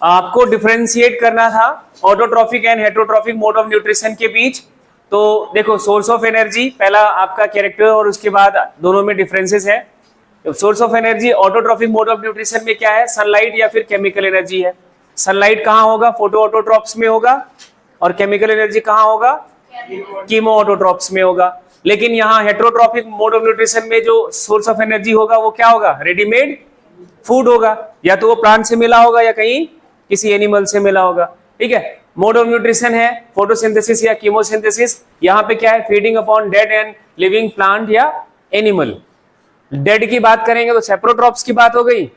आपको डिफरेंशिएट करना था autotrophic and heterotrophic mode of nutrition के बीच। तो देखो सोर्स ऑफ एनर्जी पहला आपका कैरेक्टर और उसके बाद दोनों में डिफरेंसेस है। Source of energy autotrophic mode of nutrition में क्या है, सनलाइट या फिर केमिकल एनर्जी है। सनलाइट कहाँ होगा, फोटो ऑटोट्रॉप्स में होगा, और केमिकल एनर्जी कहाँ होगा, कीमो ऑटोट्रॉप्स में होगा। लेकिन यहाँ हेटरोट्रॉफिक मोड ऑफ न्यूट्रिशन में जो सोर्स ऑफ एनर्जी होगा वो क्या होगा, रेडीमेड फूड होगा, या तो वो प्लांट से मिला होगा या कहीं किसी एनिमल से मिला होगा। ठीक है, मोड ऑफ न्यूट्रिशन है फोटोसिंथेसिस या कीमोसिंथेसिस। यहाँ पे क्या है, feeding upon dead and living plant या एनिमल। डेड की बात करेंगे तो सेप्रोट्रॉप्स की बात हो गई,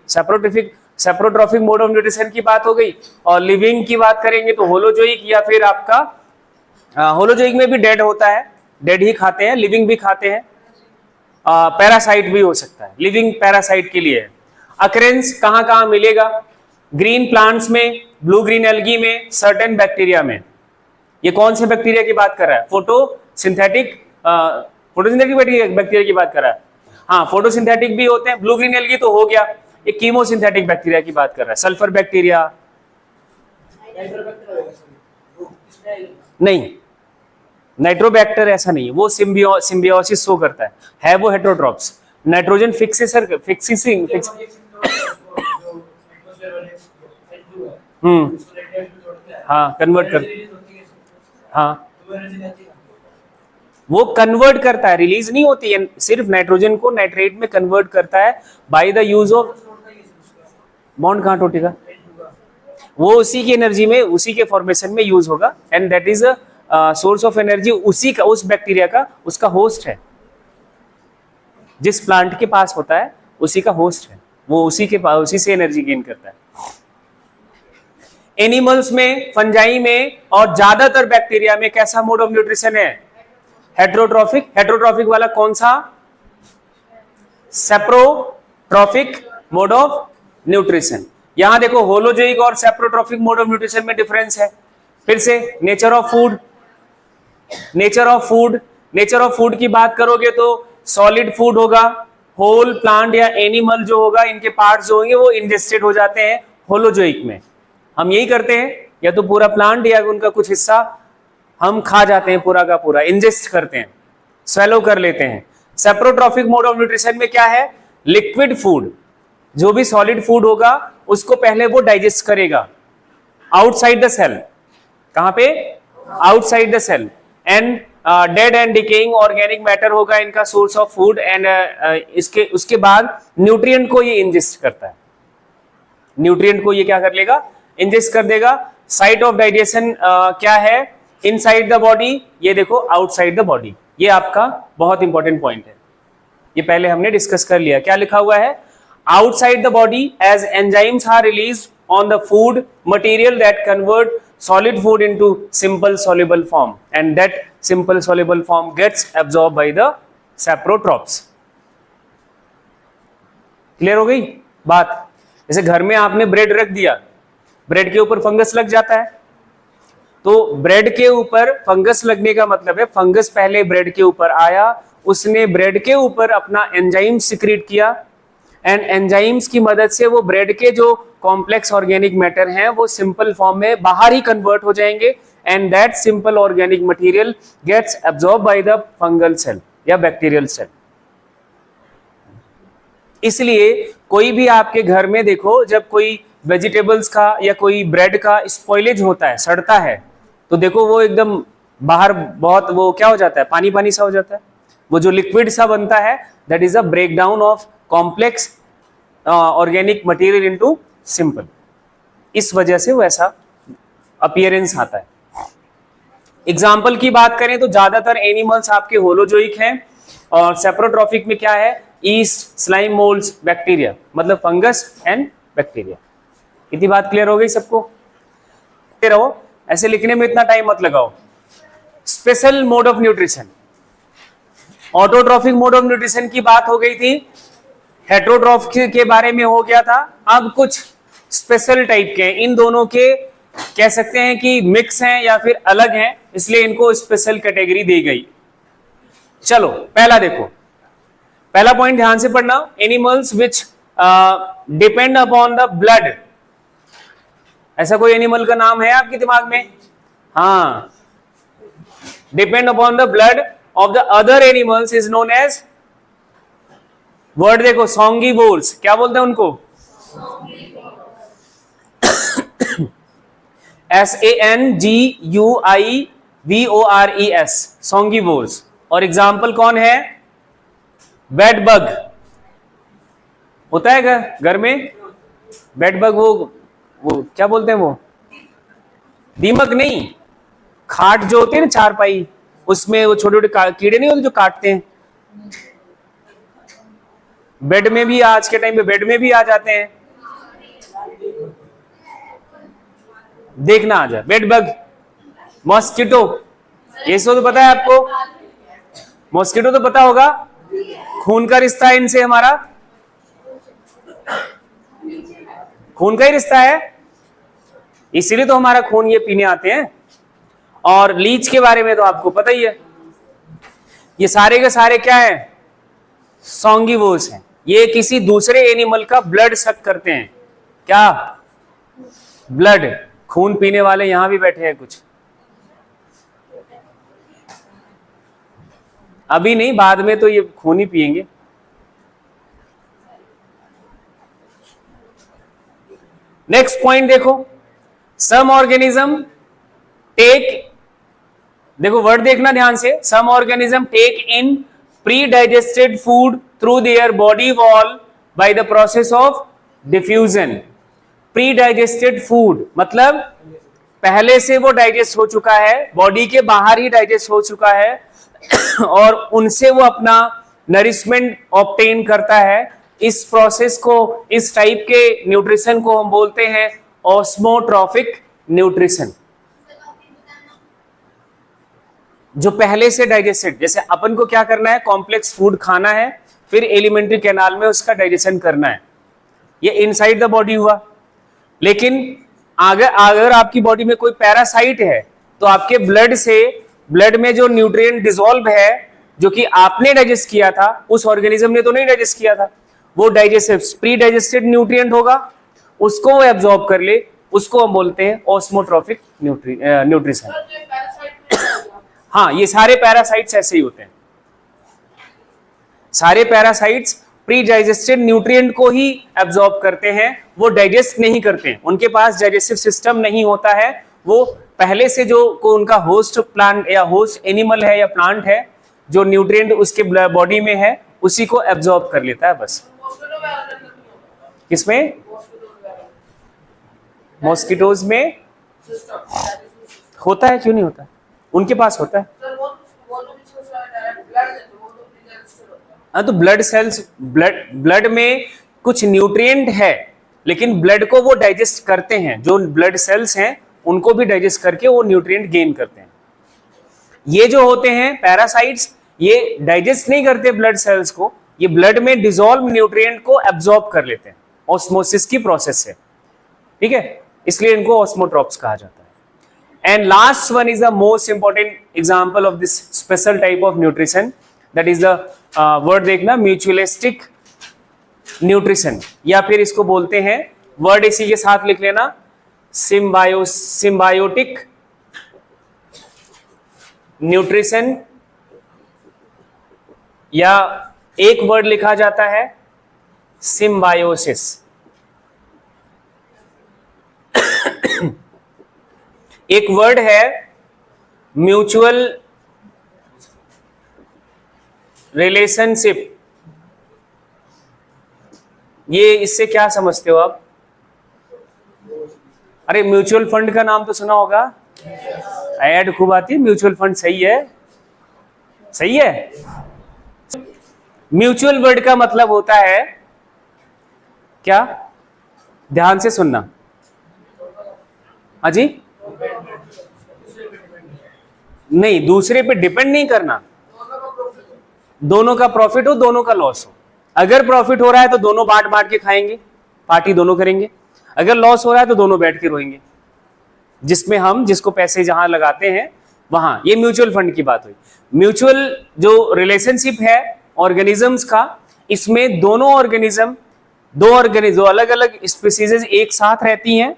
सेप्रोट्रॉफिक मोड ऑफ न्यूट्रिशन की बात हो गई। और लिविंग की बात करेंगे तो होलोजोइक या फिर आपका होलोजोइक में भी डेड होता है, डेड ही खाते हैं, लिविंग भी खाते हैं, पैरासाइट भी हो सकता है, लिविंग पैरासाइट के लिए है। अकरेंस कहाँ कहाँ मिलेगा, ग्रीन प्लांट्स में, ब्लू ग्रीन एल्गी में, सर्टेन बैक्टीरिया में। ये कौन से बैक्टीरिया की बात कर रहा है, फोटोसिंथेटिक बैक्टीरिया की बात कर रहा है। हाँ, फोटोसिंथेटिक भी होते हैं, ब्लू ग्रीन एल्गी तो हो गया। ये कीमोसिंथेटिक बैक्टीरिया की बात कर रहा है, सल्फर बैक्टीरिया नहीं, नाइट्रोबैक्टर ऐसा नहीं है, वो सिम्बियोसिस शो करता है वो हेटरोट्रॉप्स। नाइट्रोजन फिक्सिंग हाँ कन्वर्ट कर, हाँ वो कन्वर्ट करता है, रिलीज नहीं होती है, सिर्फ नाइट्रोजन को नाइट्रेट में कन्वर्ट करता है by the use of, bond कहाँ टूटेगा, वो उसी की एनर्जी में, उसी के फॉर्मेशन में यूज होगा। And that is a source of energy उसी का, उस बैक्टीरिया का, उसका होस्ट है, जिस प्लांट के पास होता है उसी का होस्ट है, वो उसी के पास, उसी से एनर्जी गेन करता है। एनिमल्स में, फंजाई में और ज्यादातर बैक्टीरिया में कैसा मोड ऑफ न्यूट्रिशन है, हेटरोट्रॉफिक। हेटरोट्रॉफिक वाला कौन सा, सेप्रोट्रॉफिक मोड ऑफ न्यूट्रिशन। यहां देखो होलोजोइक और सेप्रोट्रॉफिक मोड ऑफ न्यूट्रिशन में डिफरेंस है। फिर से nature of food, nature of food की बात करोगे तो सॉलिड फूड होगा, होल प्लांट या एनिमल जो होगा, इनके पार्ट्स जो होंगे वो इंजेस्टेड हो जाते हैं होलोजोइक में। हम यही करते हैं, या तो पूरा प्लांट या उनका कुछ हिस्सा हम खा जाते हैं, पूरा का पूरा इंजेस्ट करते हैं, स्वेलो कर लेते हैं। सेप्रोट्रॉफिक मोड ऑफ न्यूट्रिशन में क्या है, लिक्विड फूड, जो भी सॉलिड फूड होगा उसको पहले वो डाइजेस्ट करेगा आउटसाइड द सेल। कहां पे, outside the cell. And dead and decaying organic matter होगा इनका सोर्स ऑफ फूड। एंड उसके बाद न्यूट्रिएंट को ये इंजेस्ट करता है, न्यूट्रिएंट को ये क्या कर लेगा, इंजेस्ट कर देगा। साइट ऑफ डाइजेशन क्या है, इनसाइड द बॉडी, ये देखो आउटसाइड द बॉडी। ये आपका बहुत इंपॉर्टेंट पॉइंट है, ये पहले हमने डिस्कस कर लिया। क्या लिखा हुआ है, outside the body as enzymes are released on the food material that convert solid food into simple soluble form and that simple soluble form gets absorbed by the saprotrophs। Clear हो गई बात। जैसे घर में आपने ब्रेड रख दिया, bread के ऊपर फंगस लग जाता है, तो ब्रेड के ऊपर फंगस लगने का मतलब है फंगस पहले ब्रेड के ऊपर आया, उसने ब्रेड के ऊपर अपना एंजाइम सिक्रीट किया, एंड एंजाइम्स की मदद से वो ब्रेड के जो कॉम्प्लेक्स ऑर्गेनिक मैटर हैं वो सिंपल फॉर्म में बाहर ही कन्वर्ट हो जाएंगे। And that simple organic material gets absorb by the fungal cell या बैक्टीरियल सेल। इसलिए कोई भी आपके घर में देखो, जब कोई वेजिटेबल्स का या कोई ब्रेड का स्पॉइलेज होता है, सड़ता है, तो देखो वो एकदम बाहर बहुत वो क्या हो जाता है, पानी पानी सा हो जाता है, वो जो लिक्विड सा बनता है, that is a breakdown of complex organic material into simple. इस वजह से वैसा अपीयरेंस आता है। एग्जाम्पल की बात करें तो ज्यादातर एनिमल्स आपके होलोजोइक हैं, और सेप्रोट्रॉफिक में क्या है, ईस्ट, स्लाइम मोल्ड्स, बैक्टीरिया, मतलब फंगस एंड बैक्टीरिया। इतनी बात क्लियर हो गई सबको। रहो, ऐसे लिखने में इतना टाइम मत लगाओ। Special mode of nutrition, autotrophic mode of nutrition की बात हो गई थी, हेटरोट्रॉफिक के बारे में हो गया था। अब कुछ स्पेशल टाइप के, इन दोनों के कह सकते हैं कि मिक्स हैं या फिर अलग हैं, इसलिए इनको स्पेशल कैटेगरी दी गई। चलो पहला देखो, पहला पॉइंट ध्यान से पढ़ना, animals which depend upon the blood ऐसा कोई एनिमल का नाम है आपके दिमाग में? हाँ, depend upon the blood of the other animals is known as, word देखो, सॉन्गिवोर्स। क्या बोलते हैं उनको? SANGUIVORES, सॉन्गिवोर्स। और एग्जाम्पल कौन है? बेड बग होता है घर में, बेड बग, वो क्या बोलते हैं, वो दीमक नहीं, खाट जो होती है ना, चारपाई, उसमें वो छोटे छोटे कीड़े नहीं होते जो काटते हैं। बेड में भी, आज के टाइम पे बेड में भी आ जाते हैं, देखना आ जाए। बेड बग, मॉस्किटो, ये सब तो पता है आपको? मॉस्किटो तो पता होगा, खून का रिश्ता है इनसे हमारा, खून का ही रिश्ता है, इसीलिए तो हमारा खून ये पीने आते हैं। और लीच के बारे में तो आपको पता ही है, ये सारे के सारे क्या है? सॉन्गिवोर्स हैं। ये किसी दूसरे एनिमल का ब्लड सक करते हैं। क्या? ब्लड, खून पीने वाले यहां भी बैठे हैं कुछ, अभी नहीं, बाद में तो ये खून ही पिएंगे। नेक्स्ट पॉइंट देखो, सम ऑर्गेनिज्म टेक, देखो वर्ड देखना ध्यान से, some organism take in pre digested food through their body wall by the process of diffusion. Pre digested food मतलब पहले से वो डाइजेस्ट हो चुका है, बॉडी के बाहर ही डाइजेस्ट हो चुका है और उनसे वो अपना नरिशमेंट ऑब्टेन करता है। इस प्रोसेस को, इस टाइप के न्यूट्रिशन को हम बोलते हैं ऑस्मोट्रॉफिक न्यूट्रिशन। जो पहले से डाइजेस्टेड, जैसे अपन को क्या करना है, कॉम्प्लेक्स फूड खाना है, फिर एलिमेंट्री कैनाल में उसका डाइजेशन करना है, ये इनसाइड द बॉडी हुआ। लेकिन अगर आपकी बॉडी में कोई पैरासाइट है तो आपके ब्लड में जो न्यूट्रिएंट डिसॉल्व है, जो कि आपने डाइजेस्ट किया था, उस ऑर्गेनिज्म ने तो नहीं डाइजेस्ट किया था, वो डाइजेस्टिव प्री डाइजेस्टेड न्यूट्रिएंट होगा, उसको वो एब्जॉर्ब कर ले, उसको हम बोलते हैं ऑस्मोट्रॉफिक न्यूट्रिशन। हाँ, ये सारे पैरासाइट्स ऐसे ही होते हैं, सारे पैरासाइट्स प्री डाइजेस्टेड न्यूट्रिएंट को ही एब्जॉर्ब करते हैं, वो डाइजेस्ट नहीं करते हैं, उनके पास डाइजेस्टिव सिस्टम नहीं होता है, वो पहले से जो को उनका होस्ट प्लांट या होस्ट एनिमल है या प्लांट है, जो न्यूट्रिएंट उसके बॉडी में है, उसी को एब्जॉर्ब कर लेता है बस। किसमें? मॉस्किटोज में होता है, क्यों नहीं होता, उनके पास होता है। हाँ, तो ब्लड सेल्स, ब्लड में कुछ न्यूट्रिएंट है, लेकिन ब्लड को वो डाइजेस्ट करते हैं, जो ब्लड सेल्स हैं उनको भी डाइजेस्ट करके वो न्यूट्रिएंट गेन करते हैं। ये जो होते हैं पैरासाइट्स, ये डाइजेस्ट नहीं करते ब्लड सेल्स को, ये ब्लड में डिसॉल्व न्यूट्रिएंट को एब्जॉर्ब कर लेते हैं ऑस्मोसिस की प्रोसेस से, ठीक है, इसलिए इनको ऑस्मोट्रॉप्स कहा जाता है। And last one is the most important example of this special type of nutrition, that is the word देखना, म्यूचुअलिस्टिक न्यूट्रिशन, या फिर इसको बोलते हैं, वर्ड इसी के साथ लिख लेना, सिम्बायोटिक न्यूट्रिशन, या एक वर्ड लिखा जाता है सिम्बायोसिस। एक वर्ड है म्यूचुअल रिलेशनशिप, ये इससे क्या समझते हो आप? अरे म्यूचुअल फंड का नाम तो सुना होगा, ऐड खूब आती है, म्यूचुअल फंड, सही है, सही है। म्यूचुअल वर्ड का मतलब होता है क्या? ध्यान से सुनना, अजी नहीं, दूसरे पे डिपेंड नहीं करना, दोनों का प्रॉफिट हो, दोनों का लॉस हो। अगर प्रॉफिट हो रहा है तो दोनों बांट बांट के खाएंगे, पार्टी दोनों करेंगे, अगर लॉस हो रहा है तो दोनों बैठ के रोएंगे, जिसमें हम जिसको पैसे जहां लगाते हैं वहां, ये म्यूचुअल फंड की बात हुई। म्यूचुअल जो रिलेशनशिप है ऑर्गेनिजम्स का, इसमें दोनों ऑर्गेनिज्म, दो अलग अलग स्पीसीज एक साथ रहती हैं,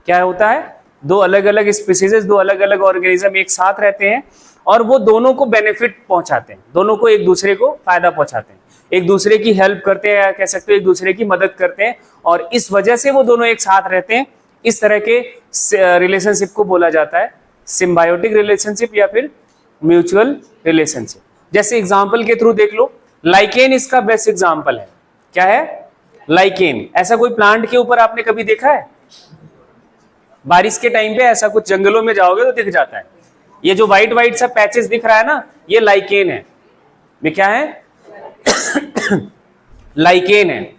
क्या होता है, दो अलग अलग स्पीसीज, दो अलग अलग ऑर्गेनिज्म एक साथ रहते हैं और वो दोनों को बेनिफिट पहुंचाते हैं, दोनों को एक दूसरे को फायदा पहुंचाते हैं, एक दूसरे की हेल्प करते हैं, कह सकते हो एक दूसरे की मदद करते हैं, और इस वजह से वो दोनों एक साथ रहते हैं। इस तरह के रिलेशनशिप को बोला जाता है सिम्बायोटिक रिलेशनशिप या फिर म्यूचुअल रिलेशनशिप। जैसे एग्जाम्पल के थ्रू देख लो, लाइकेन इसका बेस्ट एग्जाम्पल है। क्या है? लाइकेन। ऐसा कोई प्लांट के ऊपर आपने कभी देखा है? बारिश के टाइम पे ऐसा कुछ जंगलों में जाओगे तो दिख जाता है। ये जो व्हाइट व्हाइट सा पैचेस दिख रहा है ना, ये लाइकेन है। ये क्या है? लाइकेन है।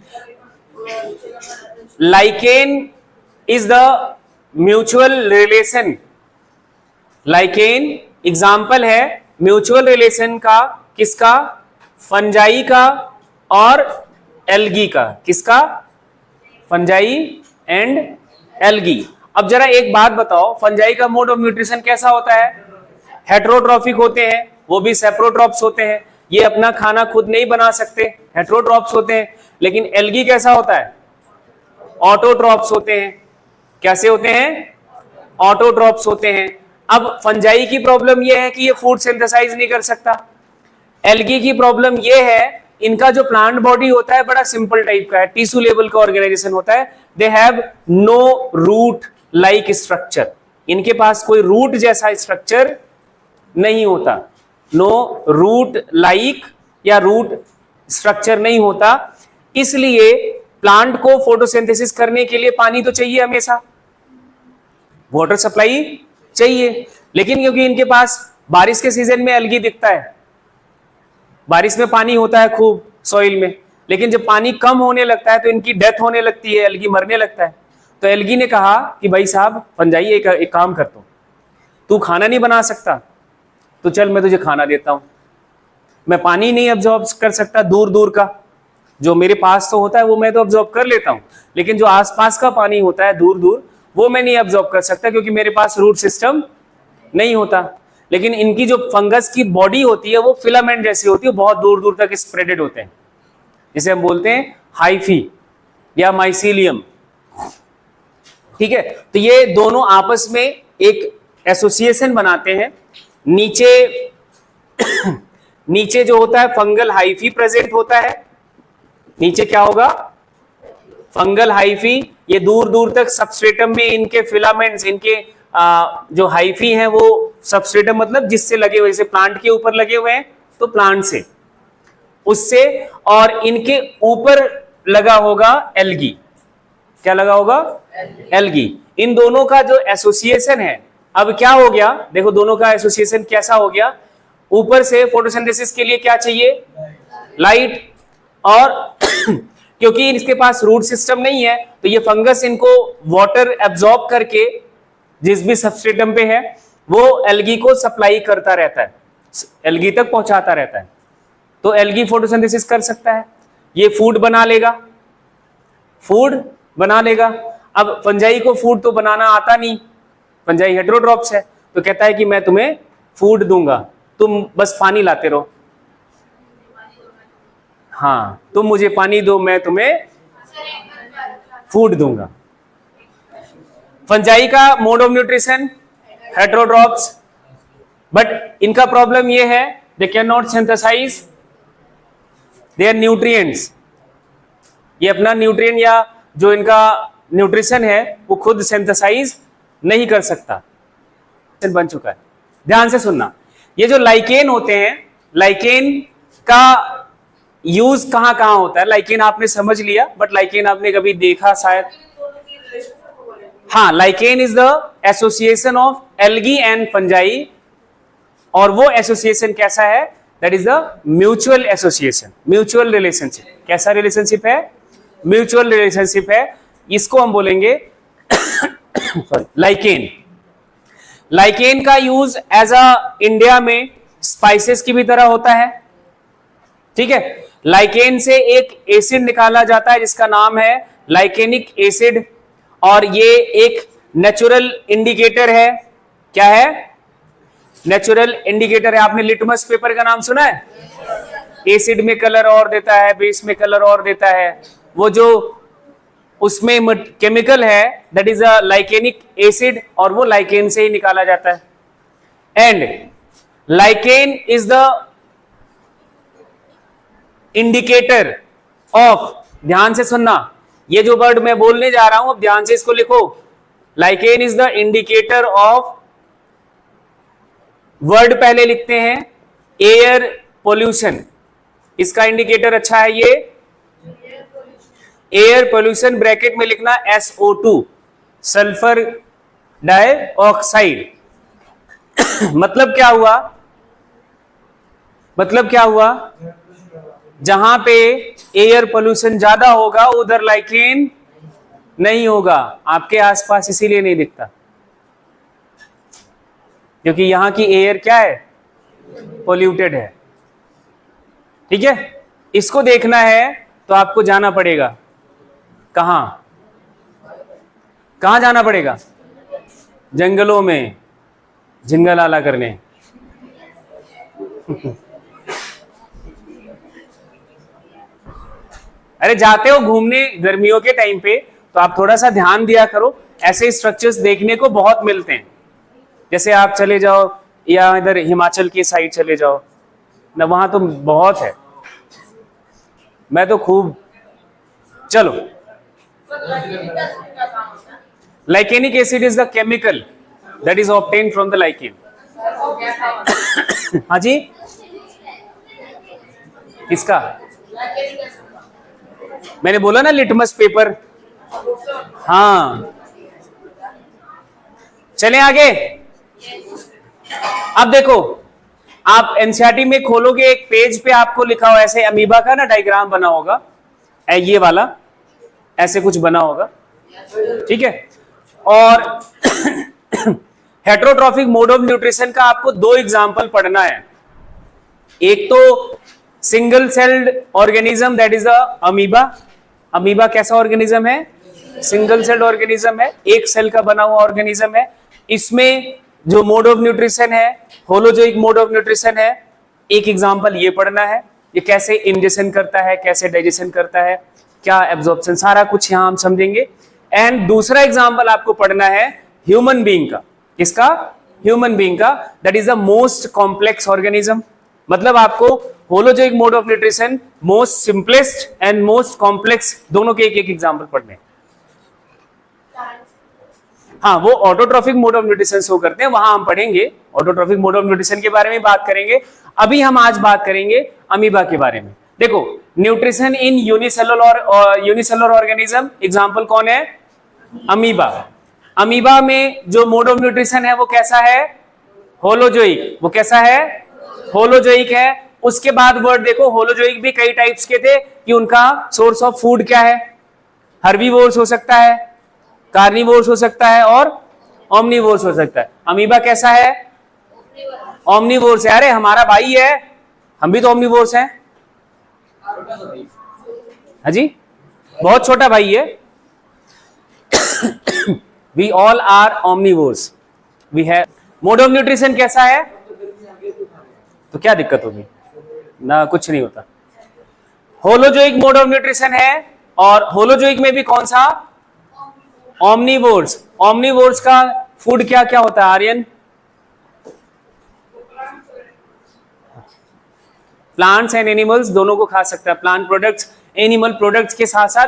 Lichen is the mutual relation. Lichen example है म्यूचुअल रिलेशन का। किसका? फंजाई का और एल्गी का। किसका? Fungi and algae. अब जरा एक बात बताओ, फंजाई का मोड ऑफ न्यूट्रिशन कैसा होता है? हेटेरोट्रॉफिक होते हैं, वो भी सेप्रोट्रॉप्स होते हैं, ये अपना खाना खुद नहीं बना सकते, हेटेरोट्रॉप्स होते हैं। लेकिन एल्गी कैसा होता है? ऑटोट्रॉप्स होते हैं। कैसे होते हैं? ऑटोट्रॉप्स होते हैं। अब फंजाई की प्रॉब्लम यह है कि ये फूड सिंथेसाइज नहीं कर सकता। एल्गी की प्रॉब्लम यह है, इनका जो प्लांट बॉडी होता है बड़ा सिंपल टाइप का है, टिश्यू लेवल का ऑर्गेनाइजेशन होता है। They have no root like structure. इनके पास कोई रूट जैसा स्ट्रक्चर नहीं होता। नो रूट लाइक या रूट स्ट्रक्चर नहीं होता। इसलिए प्लांट को फोटोसिंथेसिस करने के लिए पानी तो चाहिए, हमेशा वाटर सप्लाई चाहिए। लेकिन क्योंकि इनके पास बारिश के सीजन में एल्गी दिखता है, बारिश में पानी होता है खूब सॉइल में, लेकिन जब पानी कम होने लगता है तो इनकी डेथ होने लगती है, एल्गी मरने लगता है। तो एल्गी ने कहा कि भाई साहब फंजाई, एक काम करता हूं, तू खाना नहीं बना सकता तो चल मैं तुझे खाना देता हूं। मैं पानी नहीं अब्जॉर्ब कर सकता दूर दूर का, जो मेरे पास तो होता है वो मैं तो अब्जॉर्ब कर लेता हूं, लेकिन जो आसपास का पानी होता है दूर दूर, वो मैं नहीं अब्जॉर्ब कर सकता क्योंकि मेरे पास रूट सिस्टम नहीं होता। लेकिन इनकी जो फंगस की बॉडी होती है वो फिलामेंट जैसी होती है, बहुत दूर दूर तक स्प्रेडेड होते हैं, जिसे हम बोलते हैं हाइफी या माइसीलियम। ठीक है, तो ये दोनों आपस में एक एसोसिएशन बनाते हैं। नीचे नीचे जो होता है फंगल हाइफी प्रेजेंट होता है। नीचे क्या होगा? Fungal hyphae. ये दूर दूर तक सबस्ट्रेटम में इनके फिलामेंट्स, इनके जो हाइफी हैं वो सबस्ट्रेटम मतलब जिससे लगे हुए, जैसे प्लांट के ऊपर लगे हुए हैं तो प्लांट से, उससे, और इनके ऊपर लगा होगा एल्गी। क्या लगा होगा? एल्गी। इन दोनों का जो एसोसिएशन है, अब क्या हो गया देखो, दोनों का एसोसिएशन कैसा हो गया। ऊपर से फोटोसिंथेसिस के लिए क्या चाहिए? लाइट। और क्योंकि इसके पास रूट सिस्टम नहीं है तो ये फंगस इनको वाटर एब्जॉर्ब करके जिस भी सबस्ट्रेटम पे है वो एल्गी को सप्लाई करता रहता है, एल्गी तक पहुंचाता रहता है। तो एल्गी फोटोसिंथेसिस कर सकता है, ये फूड बना लेगा, फूड बना लेगा। अब फंजाई को फूड तो बनाना आता नहीं, फंजाई हेटेरोट्रॉप्स है, तो कहता है कि मैं तुम्हें फूड दूंगा, तुम बस पानी लाते रहो। हाँ, तुम मुझे पानी दो, मैं तुम्हें फूड दूंगा। फंजाई का mode of nutrition heterotrophs, but इनका प्रॉब्लम ये है they can not synthesise their nutrients. ये अपना न्यूट्रिएंट या जो इनका न्यूट्रिशन है वो खुद सिंथेसाइज नहीं कर सकता। बन चुका है, ध्यान से सुनना। ये जो लाइकेन होते हैं, लाइकेन का यूज कहां कहां होता है? लाइकेन आपने समझ लिया, बट लाइकेन आपने कभी देखा शायद? हाँ, lichen is the association of algae and fungi, और वो एसोसिएशन कैसा है? That is the mutual association, mutual relationship. कैसा रिलेशनशिप है? म्यूचुअल रिलेशनशिप है। इसको हम बोलेंगे लाइकेन। लाइकेन का यूज एज अ इंडिया में स्पाइसेस की भी तरह होता है। ठीक है, लाइकेन से एक एसिड निकाला जाता है जिसका नाम है लाइकेनिक एसिड, और ये एक नेचुरल इंडिकेटर है। क्या है? नेचुरल इंडिकेटर है। आपने लिटमस पेपर का नाम सुना है? एसिड में कलर और देता है, बेस में कलर और देता है। वो जो उसमें केमिकल है दैट इज अ लाइकेनिक एसिड, और वो लाइकेन से ही निकाला जाता है. And lichen is the indicator of, ध्यान से सुनना, ये जो वर्ड मैं बोलने जा रहा हूं अब ध्यान से इसको लिखो. Lichen is the indicator of, word पहले लिखते हैं एयर पोल्यूशन. इसका इंडिकेटर अच्छा है ये एयर पोल्यूशन, ब्रैकेट में लिखना SO2, सल्फर डाइऑक्साइड. मतलब क्या हुआ, मतलब क्या हुआ, जहां पे एयर पोल्यूशन ज्यादा होगा उधर लाइकेन नहीं होगा आपके आसपास, इसीलिए नहीं दिखता, क्योंकि यहां की एयर क्या है, पोल्यूटेड है. ठीक है, इसको देखना है तो आपको जाना पड़ेगा कहां, कहां जाना पड़ेगा, जंगलों में जंगल आला करने. अरे जाते हो घूमने गर्मियों के टाइम पे तो आप थोड़ा सा ध्यान दिया करो, ऐसे स्ट्रक्चर्स देखने को बहुत मिलते हैं. जैसे आप चले जाओ या इधर हिमाचल की साइड चले जाओ ना, वहां तो बहुत है. मैं तो खूब, चलो. Lichenic acid is the chemical that is obtained from the lichen. हाँ जी, किसका, मैंने बोला ना लिटमस पेपर. हाँ, चलें आगे. अब देखो, आप एनसीईआरटी में खोलोगे एक पेज पे आपको लिखा हो ऐसे अमीबा का ना डायग्राम बना होगा, ये वाला ऐसे कुछ बना होगा. ठीक है, और हेटरोट्रॉफिक मोड ऑफ न्यूट्रिशन का आपको दो एग्जांपल पढ़ना है. एक तो single celled organism that is a amoeba. Amoeba कैसा ऑर्गेनिज्म है, सिंगल सेल्ड ऑर्गेनिज्म है, एक सेल का बना हुआ ऑर्गेनिज्म है. इसमें जो मोड ऑफ न्यूट्रिशन है होलोजोइक मोड ऑफ न्यूट्रिशन है. एक एग्जांपल ये पढ़ना है, ये कैसे इंजेक्शन करता है, कैसे डाइजेशन करता है, क्या एब्जॉर्प्शन, सारा कुछ यहां हम समझेंगे. एंड दूसरा एग्जांपल आपको पढ़ना है ह्यूमन बीइंग का. किसका, ह्यूमन बीइंग का, that is the most complex organism. मतलब आपको holozoic mode of nutrition, most simplest and most complex, दोनों के एक एक एग्जांपल पढ़ने. हाँ, वो autotrophic mode of nutrition show करते हैं, वहां हम पढ़ेंगे ऑटोट्रॉफिक मोड ऑफ न्यूट्रिशन के बारे में बात करेंगे. अभी हम आज बात करेंगे अमीबा के बारे में. देखो, nutrition in unicellular organism, example कौन है, अमीबा. अमीबा में जो मोड ऑफ न्यूट्रिशन है वो कैसा है, होलोजोइक. वो कैसा है, होलोजोइक है. उसके बाद वर्ड देखो, होलोजोइक भी कई टाइप्स के थे कि उनका सोर्स ऑफ फूड क्या है, हर्बीवोर्स हो सकता है, कार्निवोर्स हो सकता है और ओमनीवोर्स हो सकता है. अमीबा कैसा है, ओमनीवोर्स है. अरे हमारा भाई है, हम भी तो ओमनीवोर्स हैं. हाँ जी, बहुत छोटा भाई है. We all are omnivores. We have. Mode of nutrition कैसा है, तो क्या दिक्कत होगी ना, कुछ नहीं होता. होलोजोइक मोड ऑफ न्यूट्रिशन है, और होलोजोइक में भी कौन सा, ओमनीवोर्स. ओमनीवोर्स का फूड क्या क्या होता है आर्यन, प्लांट्स एंड एनिमल्स दोनों को खा सकता है. प्लांट प्रोडक्ट्स, एनिमल प्रोडक्ट्स के साथ साथ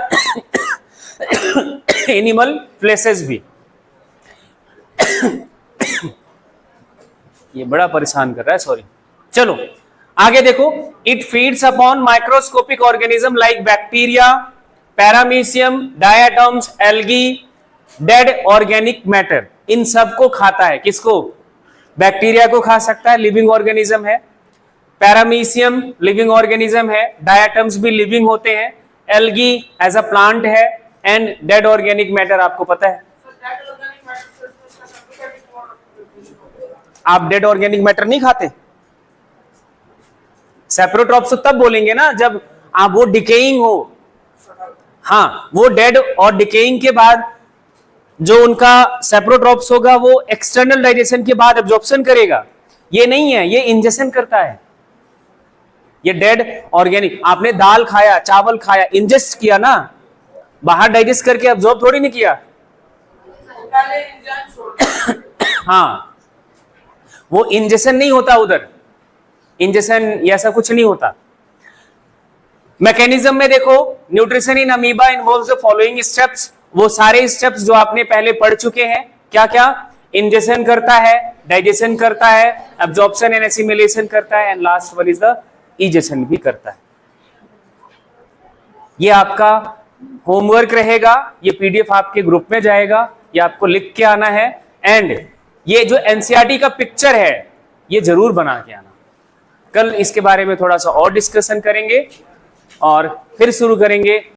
एनिमल फ्लेसेस भी. ये बड़ा परेशान कर रहा है, सॉरी. चलो आगे देखो. It feeds upon microscopic organism like bacteria, paramecium, diatoms, algae, dead organic matter. इन सब को खाता है. किसको, बैक्टीरिया को खा सकता है, लिविंग ऑर्गेनिज्म है. पैरामीशियम लिविंग ऑर्गेनिज्म है, डायटम्स भी लिविंग होते हैं, एल्गी एज अ प्लांट है, एंड डेड ऑर्गेनिक मैटर आपको पता है. आप डेड ऑर्गेनिक मैटर नहीं खाते. सेप्रोट्रॉप्स तो तब बोलेंगे ना जब आप वो डिकेइंग हो. हाँ, वो डेड और डिकेइंग के बाद जो उनका सेप्रोट्रॉप्स होगा वो एक्सटर्नल डाइजेशन के बाद एब्जॉर्प्शन करेगा. ये नहीं है, ये इंजेक्शन करता है. ये डेड ऑर्गेनिक, आपने दाल खाया, चावल खाया, इंजेस्ट किया ना, बाहर डाइजेस्ट करके अब्जॉर्ब थोड़ी नहीं किया। हाँ, वो इंजेक्शन नहीं होता उधर, इंजेक्शन ऐसा कुछ नहीं होता। मैकेनिज्म में देखो, nutrition in amoeba involves the following steps, वो सारे स्टेप्स जो आपने पहले पढ़ चुके हैं। क्या क्या? इंजेक्शन करता है, डाइजेशन करता है, एब्जॉर्प्शन एंड एसिमिलेशन करता है, and last one is the egestion भी करता है। ये आपका होमवर्क रहेगा, ये पीडीएफ आपके ग्रुप में जाएगा, ये आपको लिख के आना है। एंड ये जो एनसीईआरटी का पिक्चर है ये जरूर बना के आना। कल इसके बारे में थोड़ा सा और डिस्कशन करेंगे और फिर शुरू करेंगे